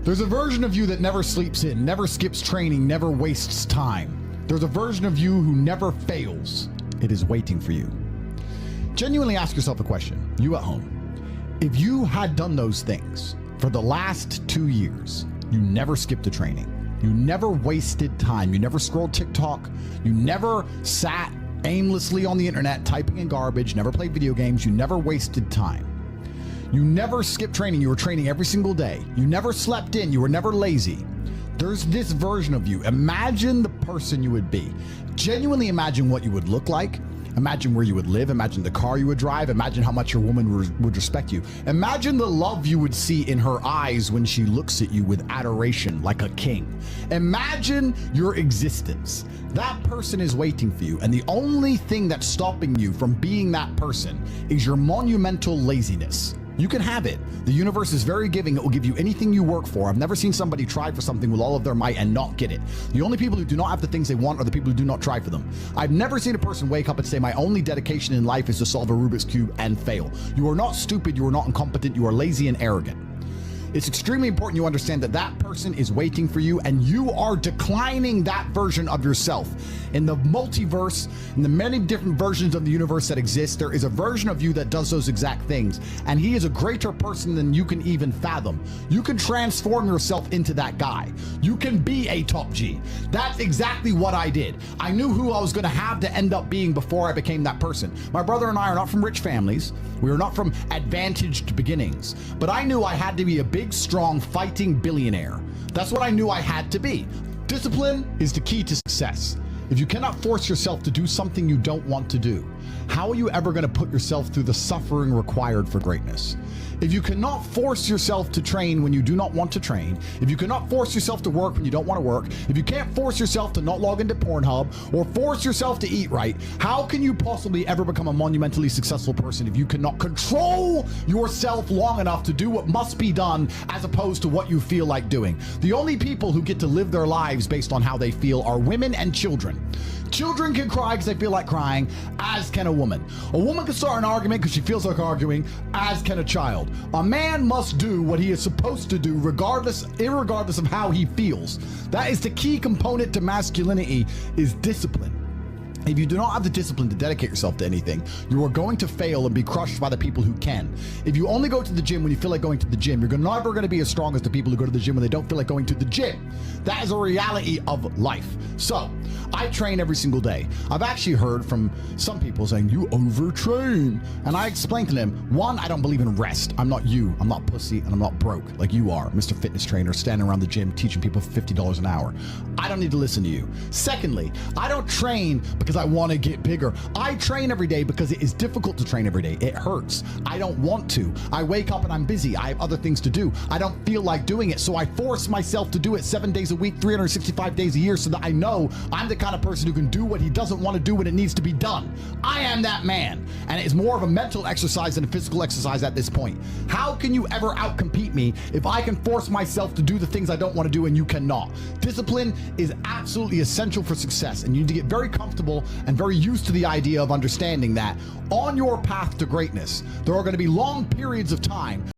There's a version of you that never sleeps in, never skips training, never wastes time. There's a version of you who never fails. It is waiting for you. Genuinely ask yourself a question, you at home. If you had done those things for the last 2 years, you never skipped a training, you never wasted time, you never scrolled TikTok, you never sat aimlessly on the internet typing in garbage, never played video games, you never wasted time. You never skipped training, you were training every single day. You never slept in, you were never lazy. There's this version of you. Imagine the person you would be. Genuinely imagine what you would look like. Imagine where you would live. Imagine the car you would drive. Imagine how much your woman would respect you. Imagine the love you would see in her eyes when she looks at you with adoration like a king. Imagine your existence. That person is waiting for you, and the only thing that's stopping you from being that person is your monumental laziness. You can have it. The universe is very giving. It will give you anything you work for. I've never seen somebody try for something with all of their might and not get it. The only people who do not have the things they want are the people who do not try for them. I've never seen a person wake up and say, my only dedication in life is to solve a Rubik's Cube and fail. You are not stupid. You are not incompetent. You are lazy and arrogant. It's extremely important you understand that that person is waiting for you, and you are declining that version of yourself. In the multiverse, in the many different versions of the universe that exist, there is a version of you that does those exact things, and he is a greater person than you can even fathom. You can transform yourself into that guy. You can be a top G. That's exactly what I did. I knew who I was going to have to end up being before I became that person. My brother and I are not from rich families. We are not from advantaged beginnings, but I knew I had to be a big, strong, fighting billionaire. That's what I knew I had to be. Discipline is the key to success. If you cannot force yourself to do something you don't want to do, how are you ever going to put yourself through the suffering required for greatness? If you cannot force yourself to train when you do not want to train, if you cannot force yourself to work when you don't want to work, if you can't force yourself to not log into Pornhub or force yourself to eat right, how can you possibly ever become a monumentally successful person if you cannot control yourself long enough to do what must be done as opposed to what you feel like doing? The only people who get to live their lives based on how they feel are women and children. Children can cry because they feel like crying, as can a woman. A woman can start an argument because she feels like arguing, as can a child. A man must do what he is supposed to do irregardless of how he feels. That is the key component to masculinity, is discipline. If you do not have the discipline to dedicate yourself to anything, you are going to fail and be crushed by the people who can. If you only go to the gym when you feel like going to the gym, you're never going to be as strong as the people who go to the gym when they don't feel like going to the gym. That is a reality of life. So, I train every single day. I've actually heard from some people saying, you overtrain. And I explained to them, one, I don't believe in rest. I'm not you. I'm not pussy, and I'm not broke like you are, Mr. Fitness Trainer, standing around the gym teaching people for $50 an hour. I don't need to listen to you. Secondly, I don't train because I want to get bigger. I train every day because it is difficult to train every day. It hurts. I don't want to. I wake up and I'm busy. I have other things to do. I don't feel like doing it, so I force myself to do it 7 days a week, 365 days a year, so that I know I'm the kind of person who can do what he doesn't want to do when it needs to be done. I am that man, and it's more of a mental exercise than a physical exercise at this point. How can you ever outcompete me if I can force myself to do the things I don't want to do and you cannot? Discipline is absolutely essential for success, and you need to get very comfortable and very used to the idea of understanding that on your path to greatness, there are going to be long periods of time